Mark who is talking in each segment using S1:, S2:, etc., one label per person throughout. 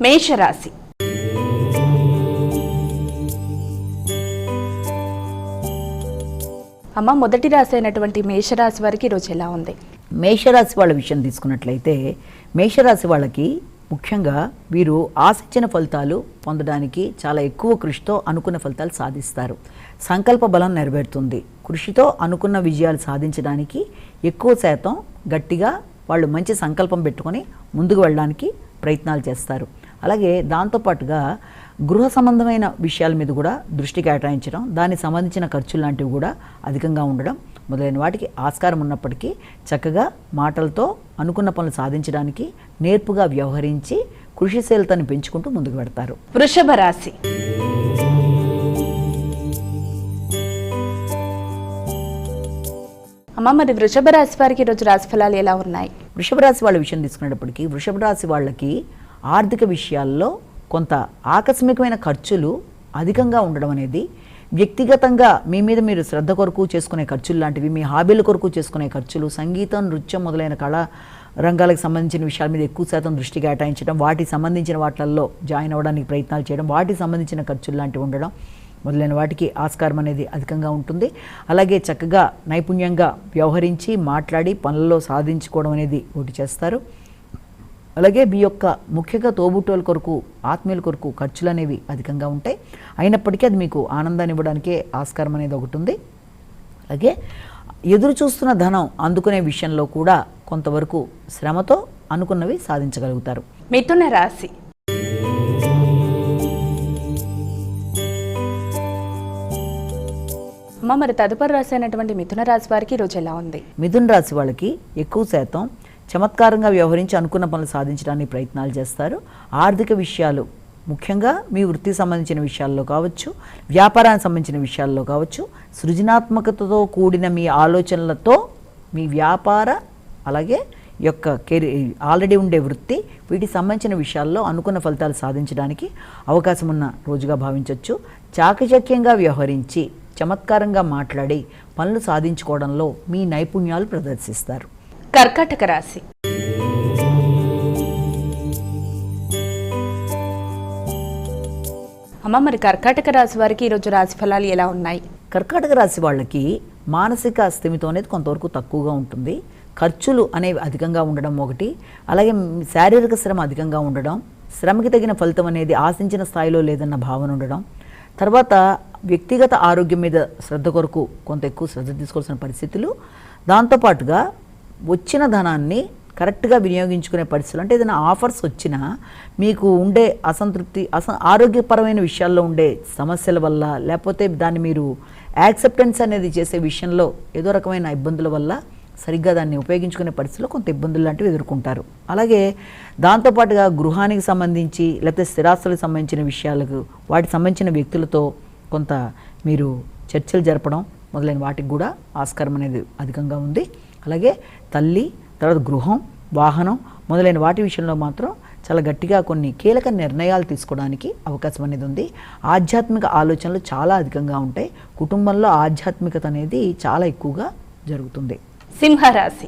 S1: మేషరాశి. అమ్మ, మొదటి రాశి అయినటువంటి మేషరాశి వారికి ఈరోజు ఎలా ఉంది?
S2: మేషరాశి వాళ్ళ విషయం తీసుకున్నట్లయితే మేషరాశి వాళ్ళకి ముఖ్యంగా వీరు ఆశించిన ఫలితాలు పొందడానికి చాలా ఎక్కువ కృషితో అనుకున్న ఫలితాలు సాధిస్తారు. సంకల్ప బలం నెరవేరుతుంది. కృషితో అనుకున్న విజయాలు సాధించడానికి ఎక్కువ శాతం గట్టిగా వాళ్ళు మంచి సంకల్పం పెట్టుకొని ముందుకు వెళ్ళడానికి ప్రయత్నాలు చేస్తారు. అలాగే దాంతోపాటుగా గృహ సంబంధమైన విషయాల మీద కూడా దృష్టి కేటాయించడం, దానికి సంబంధించిన ఖర్చులు లాంటివి కూడా అధికంగా ఉండడం మొదలైన వాటికి ఆస్కారం ఉన్నప్పటికీ చక్కగా మాటలతో అనుకున్న పనులు సాధించడానికి నేర్పుగా వ్యవహరించి కృషిశీలతను పెంచుకుంటూ ముందుకు పెడతారు.
S1: వృషభ రాశి. అమ్మ, మరి వృషభ రాశి వారికి ఈరోజు రాశి ఫలాలు ఎలా ఉన్నాయి?
S2: వృషభ రాశి వాళ్ళ విషయం తీసుకునేటప్పటికీ వృషభ రాశి వాళ్ళకి ఆర్థిక విషయాల్లో కొంత ఆకస్మికమైన ఖర్చులు అధికంగా ఉండడం అనేది, వ్యక్తిగతంగా మీ మీద మీరు శ్రద్ధ కొరకు చేసుకునే ఖర్చులు లాంటివి, మీ హాబీల కొరకు చేసుకునే ఖర్చులు, సంగీతం, నృత్యం మొదలైన కళా రంగాలకు సంబంధించిన విషయాల మీద ఎక్కువ శాతం దృష్టి కేటాయించడం, వాటికి సంబంధించిన వాటిల్లో జాయిన్ అవ్వడానికి ప్రయత్నాలు చేయడం, వాటికి సంబంధించిన ఖర్చులు లాంటివి ఉండడం మొదలైన వాటికి ఆస్కారం అనేది అధికంగా ఉంటుంది. అలాగే చక్కగా నైపుణ్యంగా వ్యవహరించి మాట్లాడి పనుల్లో సాధించుకోవడం అనేది ఒకటి చేస్తారు. అలాగే మీ యొక్క ముఖ్యంగా తోబుట్టువుల కొరకు, ఆత్మీయుల కొరకు ఖర్చులు అనేవి అధికంగా ఉంటాయి. అయినప్పటికీ అది మీకు ఆనందాన్ని ఇవ్వడానికే ఆస్కారం అనేది ఒకటి ఉంది. అలాగే ఎదురు చూస్తున్న ధనం అందుకునే విషయంలో కూడా కొంతవరకు శ్రమతో అనుకున్నవి సాధించగలుగుతారు.
S1: మిథున రాశి. అమ్మ, మరి తదుపరి రాశి అయినటువంటి మిథున రాశి వారికి ఈరోజు ఎలా ఉంది?
S2: మిథున రాశి వాళ్ళకి ఎక్కువ శాతం చమత్కారంగా వ్యవహరించి అనుకున్న పనులు సాధించడానికి ప్రయత్నాలు చేస్తారు. ఆర్థిక విషయాలు ముఖ్యంగా మీ వృత్తికి సంబంధించిన విషయాల్లో కావచ్చు, వ్యాపారానికి సంబంధించిన విషయాల్లో కావచ్చు, సృజనాత్మకతతో కూడిన మీ ఆలోచనలతో మీ వ్యాపార అలాగే యొక్క కెరీర్ ఆల్రెడీ ఉండే వృత్తి వీటికి సంబంధించిన విషయాల్లో అనుకున్న ఫలితాలు సాధించడానికి అవకాశం ఉన్న రోజుగా భావించవచ్చు. చాకచక్యంగా వ్యవహరించి చమత్కారంగా మాట్లాడి పనులు సాధించుకోవడంలో మీ నైపుణ్యాలు ప్రదర్శిస్తారు.
S1: కర్కాటక రాశి. అమ్మ, మరి కర్కాటక రాశి వారికి ఈరోజు రాశి ఫలాలు ఎలా ఉన్నాయి?
S2: కర్కాటక రాశి వాళ్ళకి మానసిక స్థిమితం అనేది కొంతవరకు తక్కువగా ఉంటుంది. ఖర్చులు అనేవి అధికంగా ఉండడం ఒకటి, అలాగే శారీరక శ్రమ అధికంగా ఉండడం, శ్రమకి తగిన ఫలితం అనేది ఆశించిన స్థాయిలో లేదన్న భావన ఉండడం, తర్వాత వ్యక్తిగత ఆరోగ్యం మీద శ్రద్ధ కొరకు కొంత ఎక్కువ శ్రద్ధ తీసుకోవాల్సిన పరిస్థితులు, దాంతోపాటుగా వచ్చిన ధనాన్ని కరెక్ట్గా వినియోగించుకునే పరిస్థితులు, అంటే ఏదైనా ఆఫర్స్ వచ్చినా మీకు ఉండే అసంతృప్తి, ఆరోగ్యపరమైన విషయాల్లో ఉండే సమస్యల వల్ల, లేకపోతే దాన్ని మీరు యాక్సెప్టెన్స్ అనేది చేసే విషయంలో ఏదో రకమైన ఇబ్బందుల వల్ల సరిగ్గా దాన్ని ఉపయోగించుకునే పరిస్థితుల్లో కొంత ఇబ్బందులు లాంటివి ఎదుర్కొంటారు. అలాగే దాంతోపాటుగా గృహానికి సంబంధించి లేకపోతే స్థిరాస్తులకు సంబంధించిన విషయాలకు, వాటికి సంబంధించిన వ్యక్తులతో కొంత మీరు చర్చలు జరపడం మొదలైన వాటికి కూడా ఆస్కారం అనేది అధికంగా ఉంది. అలాగే తల్లి, తర్వాత గృహం, వాహనం మొదలైన వాటి విషయంలో మాత్రం చాలా గట్టిగా కొన్ని కీలక నిర్ణయాలు తీసుకోవడానికి అవకాశం అనేది ఉంది. ఆధ్యాత్మిక ఆలోచనలు చాలా అధికంగా ఉంటాయి. కుటుంబంలో ఆధ్యాత్మికత అనేది చాలా ఎక్కువగా జరుగుతుంది.
S1: సింహరాశి.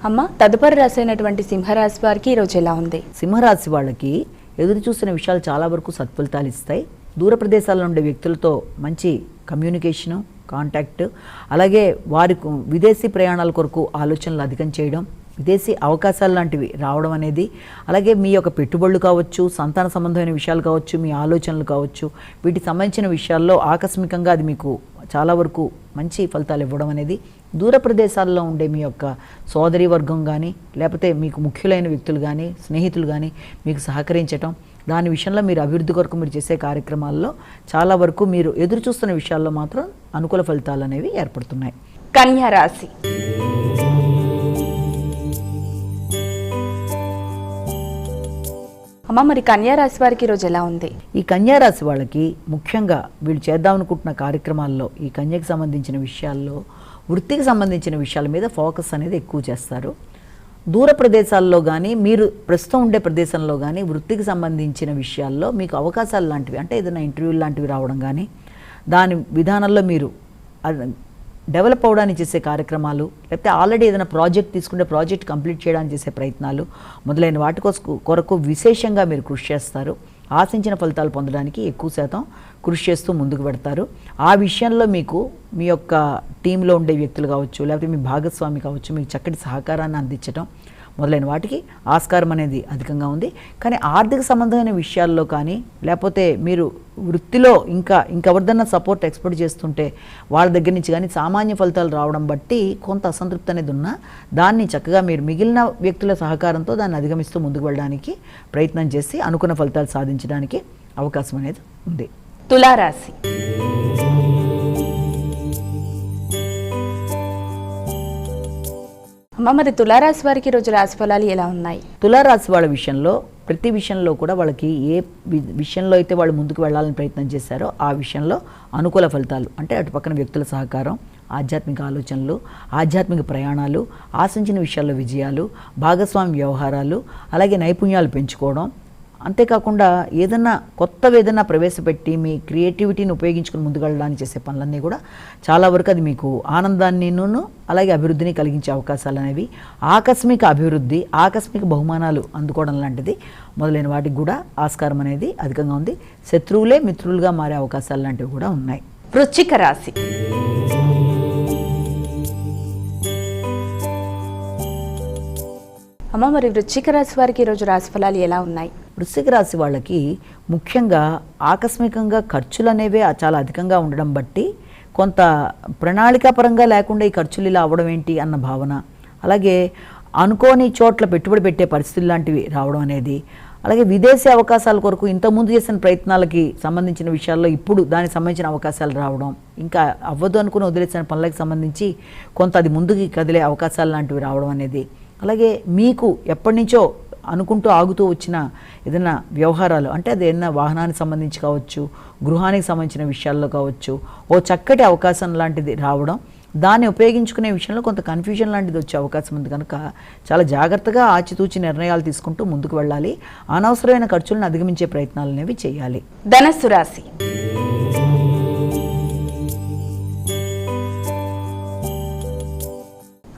S1: అమ్మ, తదుపరి రాశి అయినటువంటి సింహరాశి వారికి ఈరోజు ఎలా ఉంది?
S2: సింహరాశి వాళ్ళకి ఎదురు చూసిన విషయాలు చాలా వరకు సత్ఫలితాలు ఇస్తాయి. దూర ప్రదేశాల్లో ఉండే వ్యక్తులతో మంచి కమ్యూనికేషను, కాంటాక్ట్, అలాగే వారికి విదేశీ ప్రయాణాల కొరకు ఆలోచనలు అధికం చేయడం, విదేశీ అవకాశాలు లాంటివి రావడం అనేది, అలాగే మీ యొక్క పెట్టుబడులు కావచ్చు, సంతాన సంబంధమైన విషయాలు కావచ్చు, మీ ఆలోచనలు కావచ్చు, వీటికి సంబంధించిన విషయాల్లో ఆకస్మికంగా అది మీకు చాలా వరకు మంచి ఫలితాలు ఇవ్వడం అనేది, దూర ప్రదేశాల్లో ఉండే మీ యొక్క సోదరి వర్గం కానీ లేకపోతే మీకు ముఖ్యులైన వ్యక్తులు కానీ స్నేహితులు కానీ మీకు సహకరించటం, దాని విషయంలో మీరు అభివృద్ధి కొరకు మీరు చేసే కార్యక్రమాల్లో చాలా వరకు మీరు ఎదురు చూస్తున్న విషయాల్లో మాత్రం అనుకూల ఫలితాలు అనేవి ఏర్పడుతున్నాయి.
S1: కన్యా రాశి. అమ్మ, మరి కన్యా రాశి వారికి ఈరోజు ఎలా ఉంది?
S2: ఈ కన్యా రాశి వాళ్ళకి ముఖ్యంగా వీళ్ళు చేద్దామనుకుంటున్న కార్యక్రమాల్లో, ఈ కన్యకు సంబంధించిన విషయాల్లో, వృత్తికి సంబంధించిన విషయాల మీద ఫోకస్ అనేది ఎక్కువ చేస్తారు. దూర ప్రదేశాల్లో కానీ మీరు ప్రస్తుతం ఉండే ప్రదేశంలో కానీ వృత్తికి సంబంధించిన విషయాల్లో మీకు అవకాశాలు లాంటివి, అంటే ఏదైనా ఇంటర్వ్యూలు లాంటివి రావడం కానీ, దాని విధానంలో మీరు డెవలప్ అవ్వడానికి చేసే కార్యక్రమాలు, లేకపోతే ఆల్రెడీ ఏదైనా ప్రాజెక్ట్ తీసుకుంటే ప్రాజెక్ట్ కంప్లీట్ చేయడానికి చేసే ప్రయత్నాలు మొదలైన వాటి కొరకు విశేషంగా మీరు కృషి చేస్తారు. ఆశించిన ఫలితాలు పొందడానికి ఎక్కువ శాతం కృషి చేస్తూ ముందుకు పెడతారు. ఆ విషయంలో మీకు మీ యొక్క టీంలో ఉండే వ్యక్తులు కావచ్చు, లేకపోతే మీ భాగస్వామి కావచ్చు, మీకు చక్కటి సహకారాన్ని అందించడం మొదలైన వాటికి ఆస్కారం అనేది అధికంగా ఉంది. కానీ ఆర్థిక సంబంధమైన విషయాల్లో కానీ, లేకపోతే మీరు వృత్తిలో ఇంకెవరిదన్నా సపోర్ట్ ఎక్స్పెక్ట్ చేస్తుంటే వాళ్ళ దగ్గర నుంచి కానీ సామాన్య ఫలితాలు రావడం బట్టి కొంత అసంతృప్తి అనేది ఉన్నా దాన్ని చక్కగా మీరు మిగిలిన వ్యక్తుల సహకారంతో దాన్ని అధిగమిస్తూ ముందుకు వెళ్ళడానికి ప్రయత్నం చేసి అనుకున్న ఫలితాలు సాధించడానికి అవకాశం అనేది ఉంది.
S1: తులారాశి. అమ్మ, మరి తులారాశి వారికి ఈరోజు రాశి ఫలాలు ఎలా ఉన్నాయి?
S2: తులారాశి వాళ్ళ విషయంలో ప్రతి విషయంలో కూడా వాళ్ళకి ఏ విషయంలో అయితే వాళ్ళు ముందుకు వెళ్ళాలని ప్రయత్నం చేశారో ఆ విషయంలో అనుకూల ఫలితాలు, అంటే అటు పక్కన వ్యక్తుల సహకారం, ఆధ్యాత్మిక ఆలోచనలు, ఆధ్యాత్మిక ప్రయాణాలు, ఆశించిన విషయాల్లో విజయాలు, భాగస్వామి వ్యవహారాలు, అలాగే నైపుణ్యాలు పెంచుకోవడం, అంతేకాకుండా ఏదైనా ప్రవేశపెట్టి మీ క్రియేటివిటీని ఉపయోగించుకుని ముందుకెళ్ళడానికి చేసే పనులన్నీ కూడా చాలా వరకు అది మీకు ఆనందాన్నిను అలాగే అభివృద్ధిని కలిగించే అవకాశాలు అనేవి, ఆకస్మిక అభివృద్ధి, ఆకస్మిక బహుమానాలు అందుకోవడం లాంటిది మొదలైన వాటికి కూడా ఆస్కారం అనేది అధికంగా ఉంది. శత్రువులే మిత్రులుగా మారే అవకాశాలు లాంటివి కూడా ఉన్నాయి.
S1: వృశ్చిక రాశి. అమ్మ, మరి వృశ్చిక రాశి వారికి ఈరోజు రాశి ఫలాలు ఎలా ఉన్నాయి?
S2: వృశ్చిక రాశి వాళ్ళకి ముఖ్యంగా ఆకస్మికంగా ఖర్చులు అనేవి చాలా అధికంగా ఉండడం బట్టి కొంత ప్రణాళికాపరంగా లేకుండా ఈ ఖర్చులు ఇలా అవ్వడం ఏంటి అన్న భావన, అలాగే అనుకోని చోట్ల పెట్టుబడి పెట్టే పరిస్థితులు లాంటివి రావడం అనేది, అలాగే విదేశీ అవకాశాల కొరకు ఇంతకుముందు చేసిన ప్రయత్నాలకి సంబంధించిన విషయాల్లో ఇప్పుడు దానికి సంబంధించిన అవకాశాలు రావడం, ఇంకా అవ్వదు అనుకుని వదిలేసిన పనులకు సంబంధించి కొంత అది ముందుకు కదిలే అవకాశాలు లాంటివి రావడం అనేది, అలాగే మీకు ఎప్పటి నుంచో అనుకుంటూ ఆగుతూ వచ్చిన ఏదైనా వ్యవహారాలు, అంటే అది ఏదైనా వాహనానికి సంబంధించి కావచ్చు, గృహానికి సంబంధించిన విషయాల్లో కావచ్చు, ఓ చక్కటి అవకాశం లాంటిది రావడం, దాన్ని ఉపయోగించుకునే విషయంలో కొంత కన్ఫ్యూజన్ లాంటిది వచ్చే అవకాశం ఉంది. కనుక చాలా జాగ్రత్తగా ఆచితూచి నిర్ణయాలు తీసుకుంటూ ముందుకు వెళ్ళాలి. అనవసరమైన ఖర్చులను అధిగమించే ప్రయత్నాలు అనేవి చేయాలి.
S1: ధనస్సు రాశి.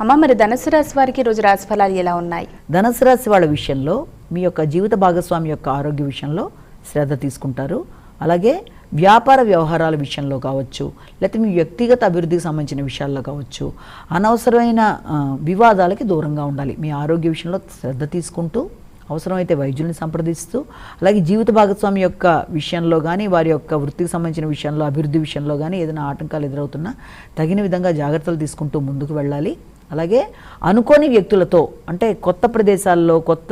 S1: అమ్మ, మరి ధనుసు రాశి వారికి ఈరోజు రాశి ఫలాలు ఎలా ఉన్నాయి?
S2: ధనుసు రాశి వాళ్ళ విషయంలో మీ యొక్క జీవిత భాగస్వామి యొక్క ఆరోగ్య విషయంలో శ్రద్ధ తీసుకుంటారు. అలాగే వ్యాపార వ్యవహారాల విషయంలో కావచ్చు, లేకపోతే మీ వ్యక్తిగత అభివృద్ధికి సంబంధించిన విషయాల్లో కావచ్చు, అనవసరమైన వివాదాలకి దూరంగా ఉండాలి. మీ ఆరోగ్య విషయంలో శ్రద్ధ తీసుకుంటూ అవసరమైతే వైద్యుల్ని సంప్రదిస్తూ, అలాగే జీవిత భాగస్వామి యొక్క విషయంలో కానీ, వారి యొక్క వృత్తికి సంబంధించిన విషయంలో, అభివృద్ధి విషయంలో కానీ ఏదైనా ఆటంకాలు ఎదురవుతున్నా తగిన విధంగా జాగ్రత్తలు తీసుకుంటూ ముందుకు వెళ్ళాలి. అలాగే అనుకోని వ్యక్తులతో, అంటే కొత్త ప్రదేశాల్లో కొత్త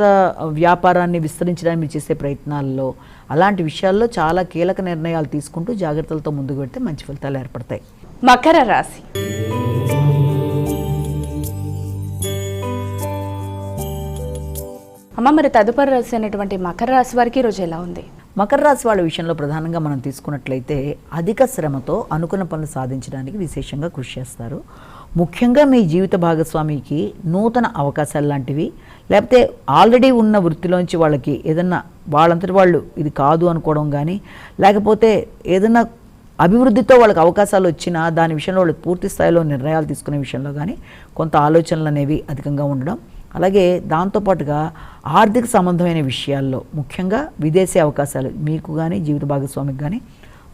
S2: వ్యాపారాన్ని విస్తరించడానికి మీరు చేసే ప్రయత్నాల్లో అలాంటి విషయాల్లో చాలా కీలక నిర్ణయాలు తీసుకుంటూ జాగ్రత్తలతో ముందుకు పెడితే మంచి ఫలితాలు ఏర్పడతాయి.
S1: మకర రాశి. అమ్మ, మరి తదుపరి రాశి అనేటువంటి మకర రాశి వారికి ఈరోజు ఎలా ఉంది?
S2: మకర రాశి వాళ్ళ విషయంలో ప్రధానంగా మనం తీసుకున్నట్లయితే అధిక శ్రమతో అనుకున్న పనులు సాధించడానికి విశేషంగా కృషి చేస్తారు. ముఖ్యంగా మీ జీవిత భాగస్వామికి నూతన అవకాశాలు లాంటివి, లేకపోతే ఆల్రెడీ ఉన్న వృత్తిలోంచి వాళ్ళకి ఏదన్నా వాళ్ళంతటి వాళ్ళు ఇది కాదు అనుకోవడం కానీ, లేకపోతే ఏదన్నా అభివృద్ధితో వాళ్ళకి అవకాశాలు వచ్చినా దాని విషయంలో వాళ్ళు పూర్తి స్థాయిలో నిర్ణయాలు తీసుకునే విషయంలో కానీ కొంత ఆలోచనలు అనేవి అధికంగా ఉండడం, అలాగే దాంతోపాటుగా ఆర్థిక సంబంధమైన విషయాల్లో ముఖ్యంగా విదేశీ అవకాశాలు మీకు కానీ జీవిత భాగస్వామికి కానీ,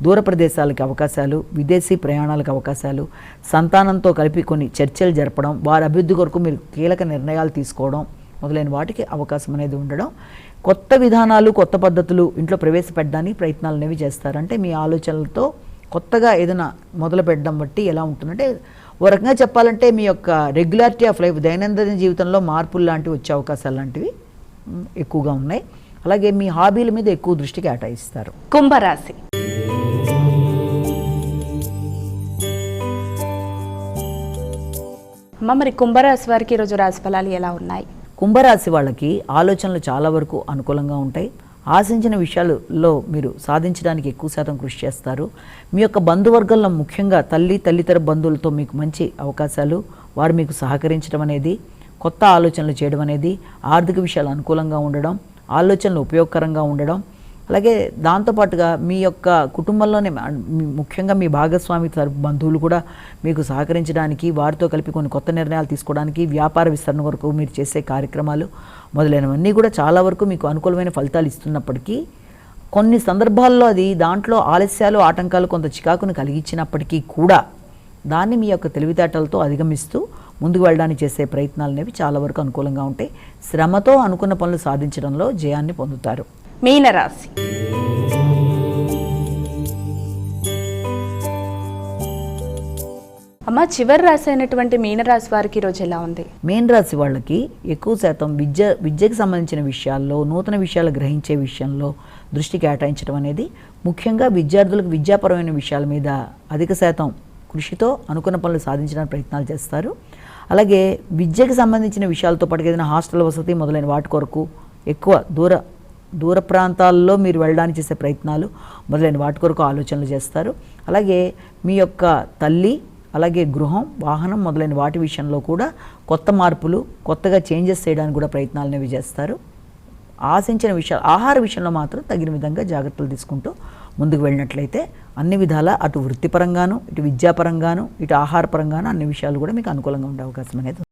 S2: దూర ప్రదేశాలకి అవకాశాలు, విదేశీ ప్రయాణాలకు అవకాశాలు, సంతానంతో కలిపి కొన్ని చర్చలు జరపడం, వారి అభివృద్ధి కొరకు మీరు కీలక నిర్ణయాలు తీసుకోవడం మొదలైన వాటికి అవకాశం అనేది ఉండడం, కొత్త విధానాలు కొత్త పద్ధతులు ఇంట్లో ప్రవేశపెట్టడానికి ప్రయత్నాలు అనేవి చేస్తారు. అంటే మీ ఆలోచనలతో కొత్తగా ఏదైనా మొదలు పెట్టడం బట్టి ఎలా ఉంటుందంటే, ఓ రకంగా చెప్పాలంటే మీ యొక్క రెగ్యులారిటీ ఆఫ్ లైఫ్, దైనందిన జీవితంలో మార్పులు లాంటివి వచ్చే అవకాశాలు లాంటివి ఎక్కువగా ఉన్నాయి. అలాగే మీ హాబీల మీద ఎక్కువ దృష్టి కేటాయిస్తారు.
S1: కుంభరాశి. అమ్మ, మరి కుంభరాశి వారికి ఈరోజు రాశి ఫలాలు ఎలా ఉన్నాయి?
S2: కుంభరాశి వాళ్ళకి ఆలోచనలు చాలా వరకు అనుకూలంగా ఉంటాయి. ఆశించిన విషయాలలో మీరు సాధించడానికి ఎక్కువ శాతం కృషి చేస్తారు. మీ యొక్క బంధువర్గంలో ముఖ్యంగా తల్లితర బంధువులతో మీకు మంచి అవకాశాలు, వారు మీకు సహకరించడం అనేది, కొత్త ఆలోచనలు చేయడం అనేది, ఆర్థిక విషయాలు అనుకూలంగా ఉండడం, ఆలోచనలు ఉపయోగకరంగా ఉండడం, అలాగే దాంతోపాటుగా మీ యొక్క కుటుంబంలోనే ముఖ్యంగా మీ భాగస్వామి తరపు బంధువులు కూడా మీకు సహకరించడానికి, వారితో కలిపి కొన్ని కొత్త నిర్ణయాలు తీసుకోవడానికి, వ్యాపార విస్తరణ వరకు మీరు చేసే కార్యక్రమాలు మొదలైనవన్నీ కూడా చాలా వరకు మీకు అనుకూలమైన ఫలితాలు ఇస్తున్నప్పటికీ, కొన్ని సందర్భాల్లో అది దాంట్లో ఆలస్యాలు, ఆటంకాలు, కొంత చికాకును కలిగించినప్పటికీ కూడా దాన్ని మీ యొక్క తెలివితేటలతో అధిగమిస్తూ ముందుకు వెళ్ళడానికి చేసే ప్రయత్నాలు అనేవి చాలా వరకు అనుకూలంగా ఉంటాయి. శ్రమతో అనుకున్న పనులు సాధించడంలో జయాన్ని పొందుతారు.
S1: మీనరాశి. అమ్మ, చివరి రాశి అయినటువంటి మీనరాశి వారికి ఈరోజు ఎలా ఉంది?
S2: మీన రాశి వాళ్ళకి ఎక్కువ శాతం విద్యకు సంబంధించిన విషయాల్లో, నూతన విషయాలు గ్రహించే విషయంలో దృష్టి కేటాయించడం అనేది, ముఖ్యంగా విద్యార్థులకు విద్యాపరమైన విషయాల మీద అధిక శాతం కృషితో అనుకున్న పనులు సాధించడానికి ప్రయత్నాలు చేస్తారు. అలాగే విద్యకు సంబంధించిన విషయాలతో పాటు ఏదైనా హాస్టల్ వసతి మొదలైన వాటి కొరకు ఎక్కువ దూర ప్రాంతాల్లో మీరు వెళ్ళడానికి చేసే ప్రయత్నాలు మొదలైన వాటి కొరకు ఆలోచనలు చేస్తారు. అలాగే మీ యొక్క తల్లి, అలాగే గృహం, వాహనం మొదలైన వాటి విషయంలో కూడా కొత్త మార్పులు, కొత్తగా చేంజెస్ చేయడానికి కూడా ప్రయత్నాలు అనేవి చేస్తారు. ఆశించిన విషయాలు, ఆహార విషయంలో మాత్రం తగిన విధంగా జాగ్రత్తలు తీసుకుంటూ ముందుకు వెళ్ళినట్లయితే అన్ని విధాలా అటు వృత్తిపరంగాను, ఇటు విద్యాపరంగాను, ఇటు ఆహారపరంగాను అన్ని విషయాలు కూడా మీకు అనుకూలంగా ఉండే అవకాశం అనేది